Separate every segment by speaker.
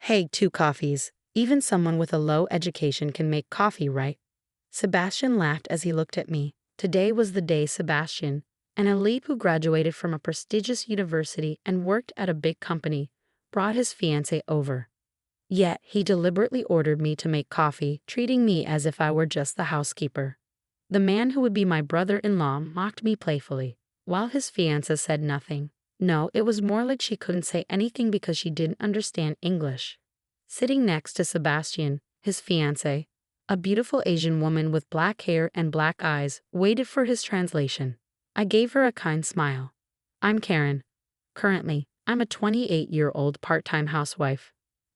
Speaker 1: Hey, 2 coffees. Even someone with a low education can make coffee, right? Sebastian laughed as he looked at me. Today was the day Sebastian, an elite who graduated from a prestigious university and worked at a big company, brought his fiancée over. Yet, he deliberately ordered me to make coffee, treating me as if I were just the housekeeper. The man who would be my brother-in-law mocked me playfully, while his fiancée said nothing. No, it was more like she couldn't say anything because she didn't understand English. Sitting next to Sebastian, his fiancée, a beautiful Asian woman with black hair and black eyes, waited for his translation. I gave her a kind smile. I'm Karen. Currently, I'm a 28-year-old part-time housewife.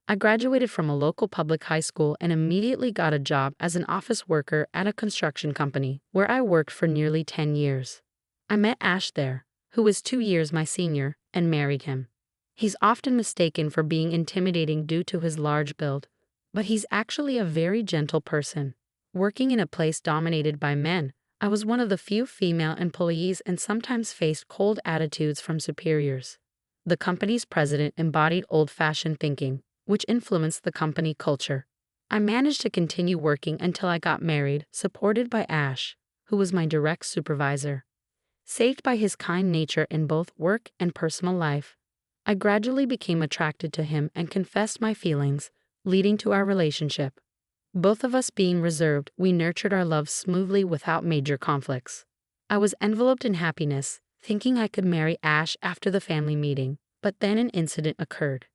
Speaker 1: I graduated from a local public high school and immediately got a job as an office worker at a construction company, where I worked for nearly 10 years. I met Ash there, who is 2 years my senior, and married him. He's often mistaken for being intimidating due to his large build, but he's actually a very gentle person. Working in a place dominated by men, I was one of the few female employees and sometimes faced cold attitudes from superiors. The company's president embodied old-fashioned thinking, which influenced the company culture. I managed to continue working until I got married, supported by Ash, who was my direct supervisor. Saved by his kind nature in both work and personal life, I gradually became attracted to him and confessed my feelings, leading to our relationship. Both of us being reserved, we nurtured our love smoothly without major conflicts. I was enveloped in happiness, thinking I could marry Ash after the family meeting, but then an incident occurred.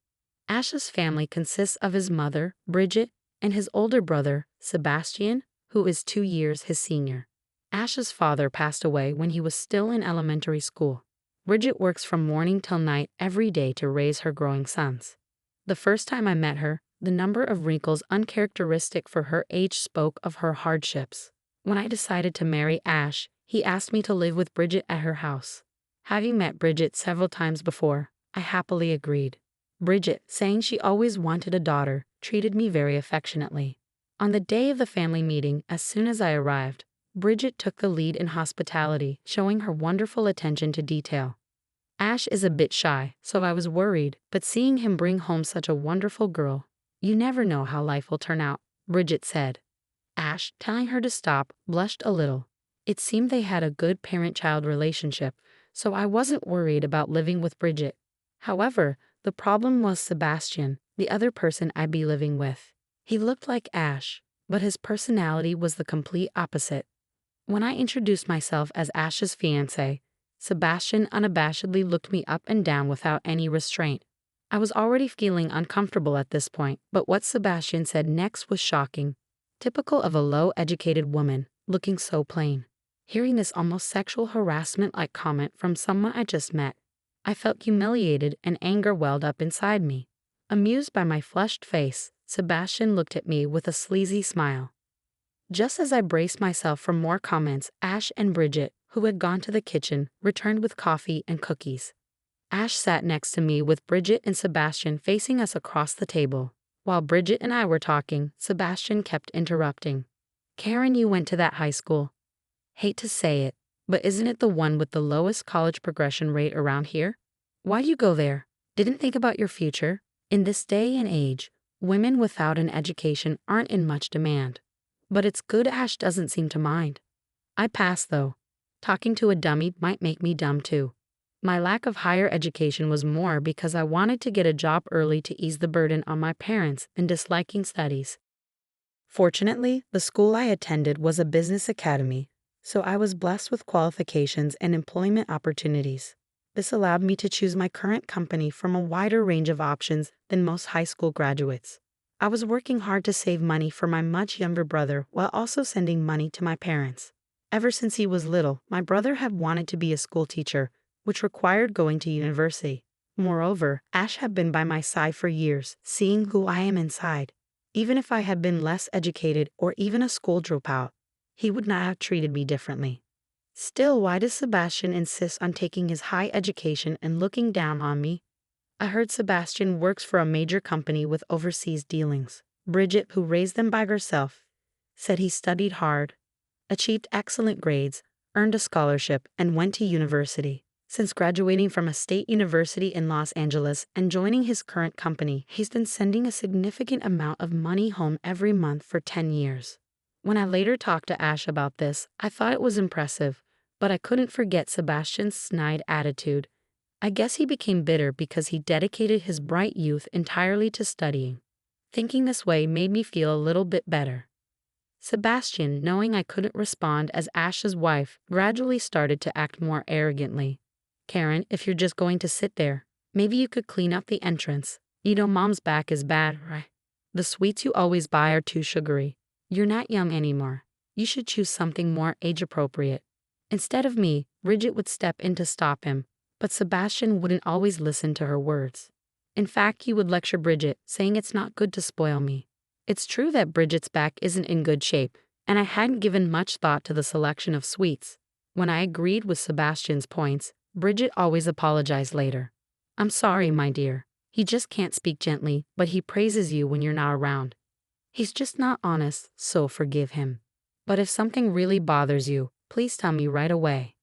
Speaker 1: Ash's family consists of his mother, Bridget, and his older brother, Sebastian, who is 2 years his senior. Ash's father passed away when he was still in elementary school. Bridget works from morning till night every day to raise her growing sons. The first time I met her, the number of wrinkles uncharacteristic for her age spoke of her hardships. When I decided to marry Ash, he asked me to live with Bridget at her house. Having met Bridget several times before, I happily agreed. Bridget, saying she always wanted a daughter, treated me very affectionately. On the day of the family meeting, as soon as I arrived, Bridget took the lead in hospitality, showing her wonderful attention to detail. Ash is a bit shy, so I was worried, but seeing him bring home such a wonderful girl, you never know how life will turn out, Bridget said. Ash, telling her to stop, blushed a little. It seemed they had a good parent-child relationship, so I wasn't worried about living with Bridget. However, the problem was Sebastian, the other person I'd be living with. He looked like Ash, but his personality was the complete opposite. When I introduced myself as Ash's fiancé, Sebastian unabashedly looked me up and down without any restraint. I was already feeling uncomfortable at this point, but what Sebastian said next was shocking. Typical of a low-educated woman, looking so plain. Hearing this almost sexual harassment-like comment from someone I just met, I felt humiliated and anger welled up inside me. Amused by my flushed face, Sebastian looked at me with a sleazy smile. Just as I braced myself for more comments, Ash and Bridget, who had gone to the kitchen, returned with coffee and cookies. Ash sat next to me with Bridget and Sebastian facing us across the table. While Bridget and I were talking, Sebastian kept interrupting. Karen, you went to that high school. Hate to say it, but isn't it the one with the lowest college progression rate around here? Why'd you go there? Didn't think about your future? In this day and age, women without an education aren't in much demand. But it's good Ash doesn't seem to mind. I passed though. Talking to a dummy might make me dumb too. My lack of higher education was more because I wanted to get a job early to ease the burden on my parents than disliking studies. Fortunately, the school I attended was a business academy, so I was blessed with qualifications and employment opportunities. This allowed me to choose my current company from a wider range of options than most high school graduates. I was working hard to save money for my much younger brother while also sending money to my parents. Ever since he was little, my brother had wanted to be a school teacher, which required going to university. Moreover, Ash had been by my side for years, seeing who I am inside. Even if I had been less educated or even a school dropout, he would not have treated me differently. Still, why does Sebastian insist on taking his high education and looking down on me? I heard Sebastian works for a major company with overseas dealings. Bridget, who raised them by herself, said he studied hard, achieved excellent grades, earned a scholarship, and went to university. Since graduating from a state university in Los Angeles and joining his current company, he's been sending a significant amount of money home every month for 10 years. When I later talked to Ash about this, I thought it was impressive, but I couldn't forget Sebastian's snide attitude. I guess he became bitter because he dedicated his bright youth entirely to studying. Thinking this way made me feel a little bit better. Sebastian, knowing I couldn't respond as Ash's wife, gradually started to act more arrogantly. Karen, if you're just going to sit there, maybe you could clean up the entrance. You know mom's back is bad, right? The sweets you always buy are too sugary. You're not young anymore. You should choose something more age-appropriate. Instead of me, Bridget would step in to stop him, but Sebastian wouldn't always listen to her words. In fact, he would lecture Bridget, saying it's not good to spoil me. It's true that Bridget's back isn't in good shape, and I hadn't given much thought to the selection of sweets. When I agreed with Sebastian's points, Bridget always apologized later. I'm sorry, my dear. He just can't speak gently, but he praises you when you're not around. He's just not honest, so forgive him. But if something really bothers you, please tell me right away.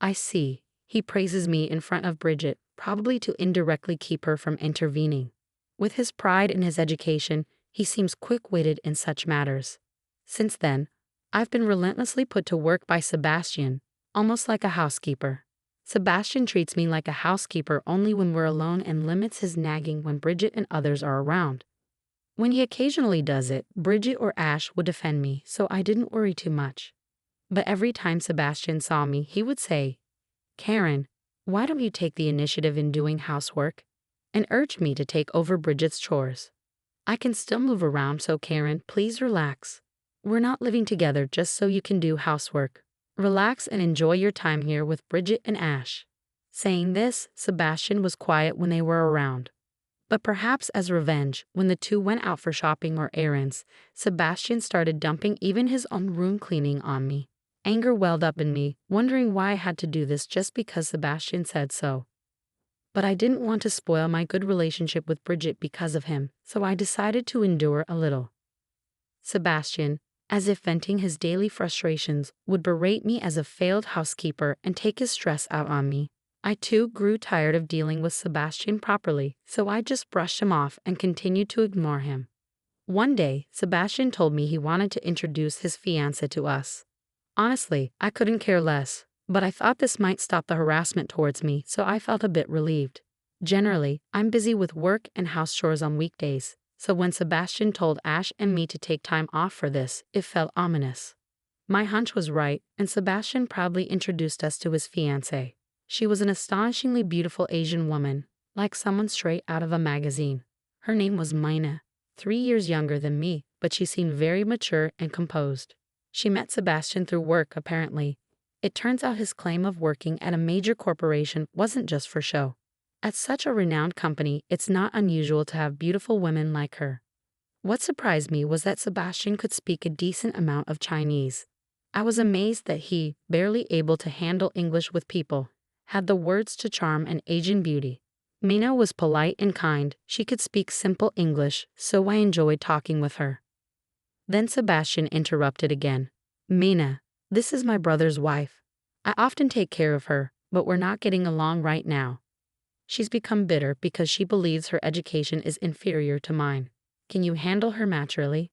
Speaker 1: I see. He praises me in front of Bridget, probably to indirectly keep her from intervening. With his pride in his education, he seems quick-witted in such matters. Since then, I've been relentlessly put to work by Sebastian, almost like a housekeeper. Sebastian treats me like a housekeeper only when we're alone and limits his nagging when Bridget and others are around. When he occasionally does it, Bridget or Ash would defend me, so I didn't worry too much. But every time Sebastian saw me, he would say, Karen, why don't you take the initiative in doing housework? And urge me to take over Bridget's chores. I can still move around, so Karen, please relax. We're not living together just so you can do housework. Relax and enjoy your time here with Bridget and Ash. Saying this, Sebastian was quiet when they were around. But perhaps as revenge, when the two went out for shopping or errands, Sebastian started dumping even his own room cleaning on me. Anger welled up in me, wondering why I had to do this just because Sebastian said so. But I didn't want to spoil my good relationship with Bridget because of him, so I decided to endure a little. Sebastian, as if venting his daily frustrations, would berate me as a failed housekeeper and take his stress out on me. I too grew tired of dealing with Sebastian properly, so I just brushed him off and continued to ignore him. One day, Sebastian told me he wanted to introduce his fiancée to us. Honestly, I couldn't care less, but I thought this might stop the harassment towards me, so I felt a bit relieved. Generally, I'm busy with work and house chores on weekdays, so when Sebastian told Ash and me to take time off for this, it felt ominous. My hunch was right, and Sebastian proudly introduced us to his fiancée. She was an astonishingly beautiful Asian woman, like someone straight out of a magazine. Her name was Mina, 3 years younger than me, but she seemed very mature and composed. She met Sebastian through work, apparently. It turns out his claim of working at a major corporation wasn't just for show. At such a renowned company, it's not unusual to have beautiful women like her. What surprised me was that Sebastian could speak a decent amount of Chinese. I was amazed that he, barely able to handle English with people, had the words to charm an Asian beauty. Mina was polite and kind. She could speak simple English, so I enjoyed talking with her. Then Sebastian interrupted again. Mina, this is my brother's wife. I often take care of her, but we're not getting along right now. She's become bitter because she believes her education is inferior to mine. Can you handle her maturely?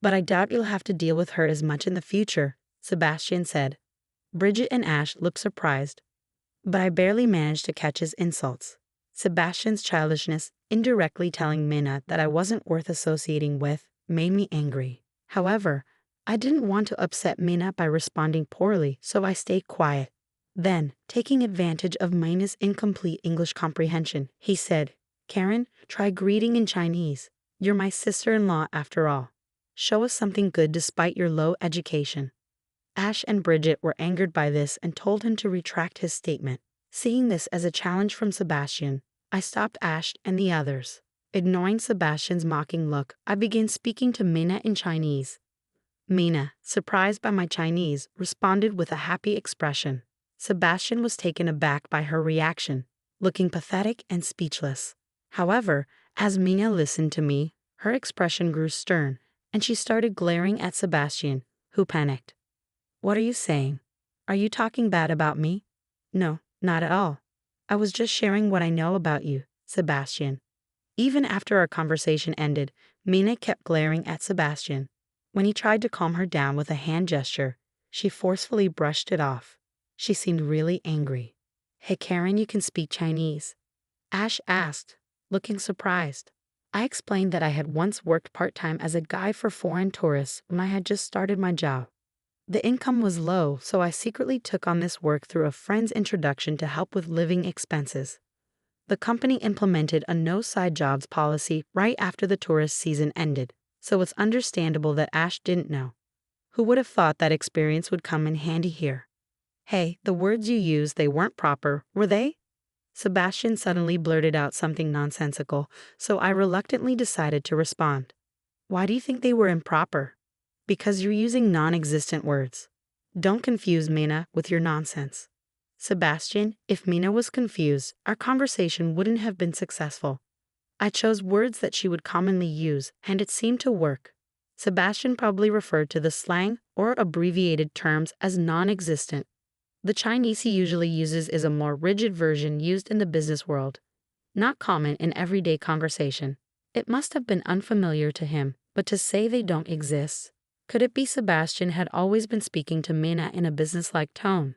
Speaker 1: But I doubt you'll have to deal with her as much in the future, Sebastian said. Bridget and Ash looked surprised, but I barely managed to catch his insults. Sebastian's childishness, indirectly telling Mina that I wasn't worth associating with, made me angry. However, I didn't want to upset Mina by responding poorly, so I stayed quiet. Then, taking advantage of Mina's incomplete English comprehension, he said, Karen, try greeting in Chinese. You're my sister-in-law after all. Show us something good despite your low education. Ash and Bridget were angered by this and told him to retract his statement. Seeing this as a challenge from Sebastian, I stopped Ash and the others. Ignoring Sebastian's mocking look, I began speaking to Mina in Chinese. Mina, surprised by my Chinese, responded with a happy expression. Sebastian was taken aback by her reaction, looking pathetic and speechless. However, as Mina listened to me, her expression grew stern, and she started glaring at Sebastian, who panicked. What are you saying? Are you talking bad about me? No, Not at all. I was just sharing what I know about you, Sebastian. Even after our conversation ended, Mina kept glaring at Sebastian. When he tried to calm her down with a hand gesture, she forcefully brushed it off. She seemed really angry. Hey Karen, you can speak Chinese? Ash asked, looking surprised. I explained that I had once worked part-time as a guide for foreign tourists when I had just started my job. The income was low, so I secretly took on this work through a friend's introduction to help with living expenses. The company implemented a no side jobs policy right after the tourist season ended, so it's understandable that Ash didn't know. Who would have thought that experience would come in handy here? Hey, the words you used, they weren't proper, were they? Sebastian suddenly blurted out something nonsensical, so I reluctantly decided to respond. Why do you think they were improper? Because you're using non-existent words. Don't confuse Mina with your nonsense. Sebastian, if Mina was confused, our conversation wouldn't have been successful. I chose words that she would commonly use, and it seemed to work. Sebastian probably referred to the slang or abbreviated terms as non-existent. The Chinese he usually uses is a more rigid version used in the business world, not common in everyday conversation. It must have been unfamiliar to him, but to say they don't exist. Could it be Sebastian had always been speaking to Mina in a businesslike tone?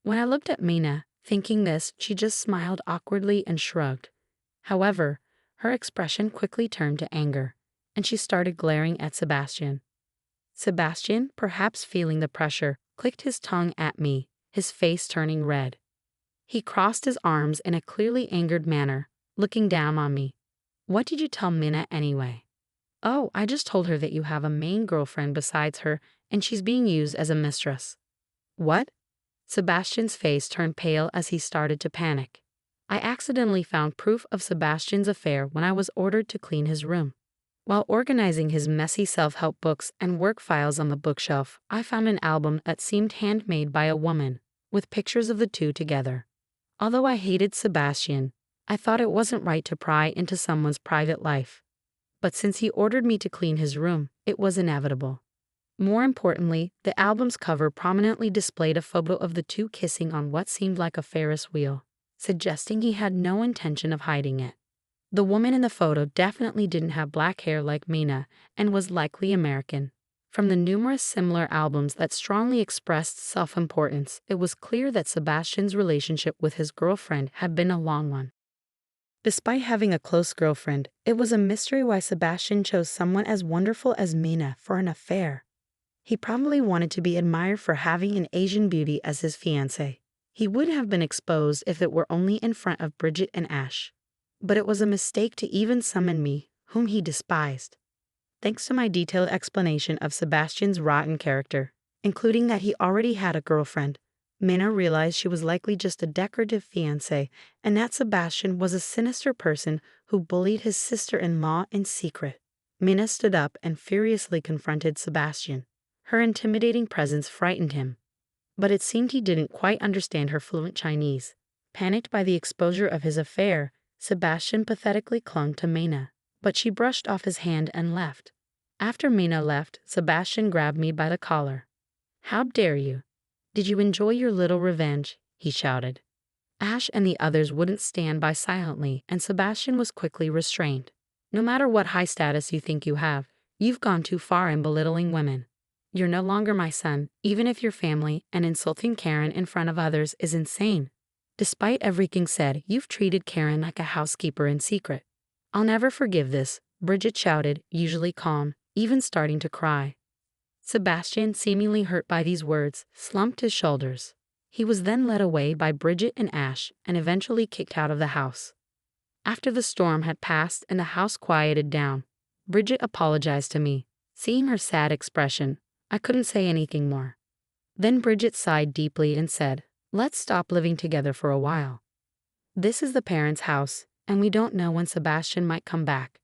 Speaker 1: When I looked at Mina, thinking this, she just smiled awkwardly and shrugged. However, her expression quickly turned to anger, and she started glaring at Sebastian. Sebastian, perhaps feeling the pressure, clicked his tongue at me, his face turning red. He crossed his arms in a clearly angered manner, looking down on me. What did you tell Mina anyway? Oh, I just told her that you have a main girlfriend besides her, and she's being used as a mistress. What? Sebastian's face turned pale as he started to panic. I accidentally found proof of Sebastian's affair when I was ordered to clean his room. While organizing his messy self-help books and work files on the bookshelf, I found an album that seemed handmade by a woman, with pictures of the two together. Although I hated Sebastian, I thought it wasn't right to pry into someone's private life. But since he ordered me to clean his room, it was inevitable. More importantly, the album's cover prominently displayed a photo of the two kissing on what seemed like a Ferris wheel, suggesting he had no intention of hiding it. The woman in the photo definitely didn't have black hair like Mina and was likely American. From the numerous similar albums that strongly expressed self-importance, it was clear that Sebastian's relationship with his girlfriend had been a long one. Despite having a close girlfriend, it was a mystery why Sebastian chose someone as wonderful as Mina for an affair. He probably wanted to be admired for having an Asian beauty as his fiancée. He would have been exposed if it were only in front of Bridget and Ash. But it was a mistake to even summon me, whom he despised. Thanks to my detailed explanation of Sebastian's rotten character, including that he already had a girlfriend, Mina realized she was likely just a decorative fiancée and that Sebastian was a sinister person who bullied his sister-in-law in secret. Mina stood up and furiously confronted Sebastian. Her intimidating presence frightened him, but it seemed he didn't quite understand her fluent Chinese. Panicked by the exposure of his affair, Sebastian pathetically clung to Mina, but she brushed off his hand and left. After Mina left, Sebastian grabbed me by the collar. "How dare you? Did you enjoy your little revenge?" he shouted. Ash and the others wouldn't stand by silently, and Sebastian was quickly restrained. "No matter what high status you think you have, you've gone too far in belittling women. You're no longer my son, even if you're family, and insulting Karen in front of others is insane. Despite everything said, you've treated Karen like a housekeeper in secret." "I'll never forgive this," Bridget shouted, usually calm, even starting to cry. Sebastian, seemingly hurt by these words, slumped his shoulders. He was then led away by Bridget and Ash and eventually kicked out of the house. After the storm had passed and the house quieted down, Bridget apologized to me. Seeing her sad expression, I couldn't say anything more. Then Bridget sighed deeply and said, "Let's stop living together for a while. This is the parents' house, and we don't know when Sebastian might come back.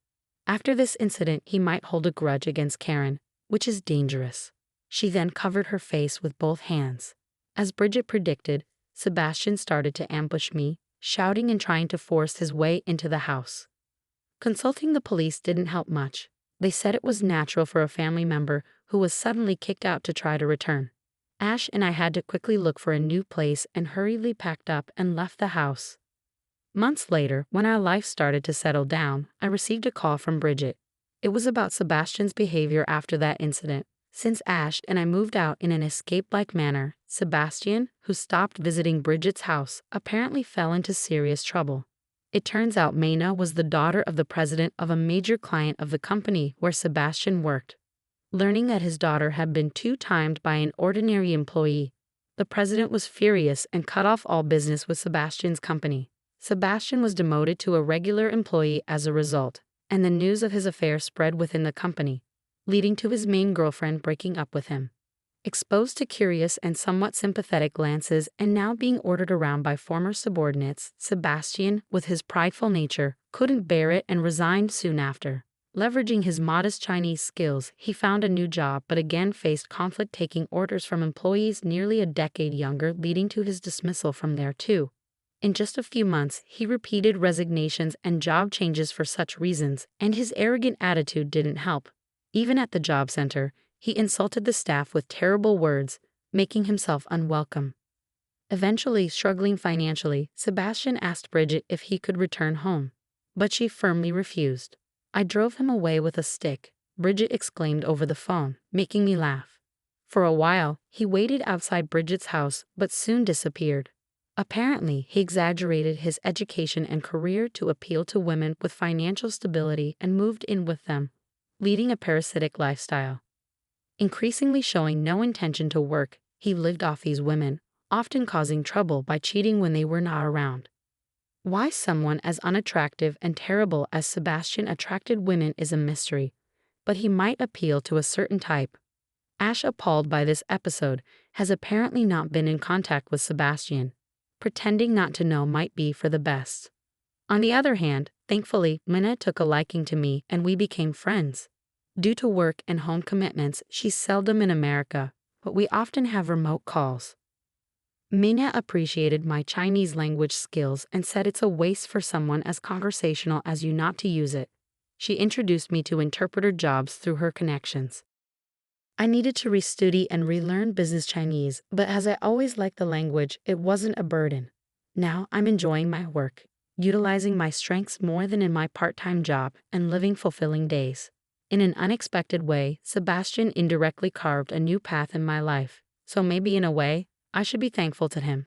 Speaker 1: After this incident, he might hold a grudge against Karen, which is dangerous." She then covered her face with both hands. As Bridget predicted, Sebastian started to ambush me, shouting and trying to force his way into the house. Consulting the police didn't help much. They said it was natural for a family member who was suddenly kicked out to try to return. Ash and I had to quickly look for a new place and hurriedly packed up and left the house. Months later, when our life started to settle down, I received a call from Bridget. It was about Sebastian's behavior after that incident. Since Ash and I moved out in an escape-like manner, Sebastian, who stopped visiting Bridget's house, apparently fell into serious trouble. It turns out Mayna was the daughter of the president of a major client of the company where Sebastian worked. Learning that his daughter had been two-timed by an ordinary employee, the president was furious and cut off all business with Sebastian's company. Sebastian was demoted to a regular employee as a result, and the news of his affair spread within the company, leading to his main girlfriend breaking up with him. Exposed to curious and somewhat sympathetic glances and now being ordered around by former subordinates, Sebastian, with his prideful nature, couldn't bear it and resigned soon after. Leveraging his modest Chinese skills, he found a new job but again faced conflict taking orders from employees nearly a decade younger, leading to his dismissal from there too. In just a few months, he repeated resignations and job changes for such reasons, and his arrogant attitude didn't help. Even at the job center, he insulted the staff with terrible words, making himself unwelcome. Eventually, struggling financially, Sebastian asked Bridget if he could return home, but she firmly refused. "I drove him away with a stick," Bridget exclaimed over the phone, making me laugh. For a while, he waited outside Bridget's house but soon disappeared. Apparently, he exaggerated his education and career to appeal to women with financial stability and moved in with them, leading a parasitic lifestyle. Increasingly showing no intention to work, he lived off these women, often causing trouble by cheating when they were not around. Why someone as unattractive and terrible as Sebastian attracted women is a mystery, but he might appeal to a certain type. Ash, appalled by this episode, has apparently not been in contact with Sebastian. Pretending not to know might be for the best. On the other hand, thankfully, Minna took a liking to me and we became friends. Due to work and home commitments, she's seldom in America, but we often have remote calls. Minna appreciated my Chinese language skills and said it's a waste for someone as conversational as you not to use it. She introduced me to interpreter jobs through her connections. I needed to restudy and relearn business Chinese, but as I always liked the language, it wasn't a burden. Now I'm enjoying my work, utilizing my strengths more than in my part-time job, and living fulfilling days. In an unexpected way, Sebastian indirectly carved a new path in my life, so maybe in a way, I should be thankful to him.